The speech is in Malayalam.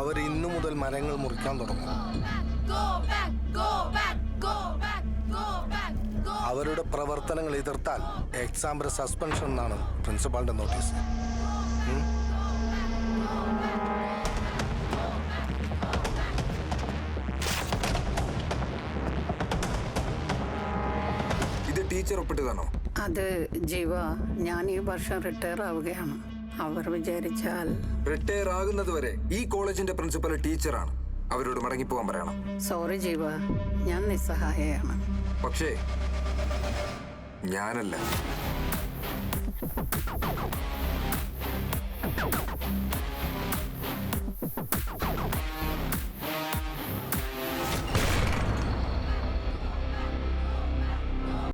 അവർ ഇന്നു മുതൽ മരങ്ങൾ മുറിക്കാൻ തുടങ്ങും. അവരുടെ പ്രവർത്തനങ്ങൾ എതിർത്താൽ എക്സാമിന്റെ സസ്പെൻഷൻ എന്നാണ് പ്രിൻസിപ്പാളിന്റെ നോട്ടീസ്. ഇത് ടീച്ചർ ഒപ്പിട്ടതാണോ? അത് ജീവ, ഞാൻ ഈ വർഷം റിട്ടയർ ആവുകയാണ്. അവർ വിചാരിച്ചാൽ റിട്ടയർ ആകുന്നത് വരെ ഈ കോളേജിന്റെ പ്രിൻസിപ്പൽ ടീച്ചറാണ്. അവരോട് മടങ്ങിപ്പോവാൻ പറയണം. സോറി ജീവ, ഞാൻ നിസ്സഹായയാണ്. പക്ഷേ ഞാനല്ല.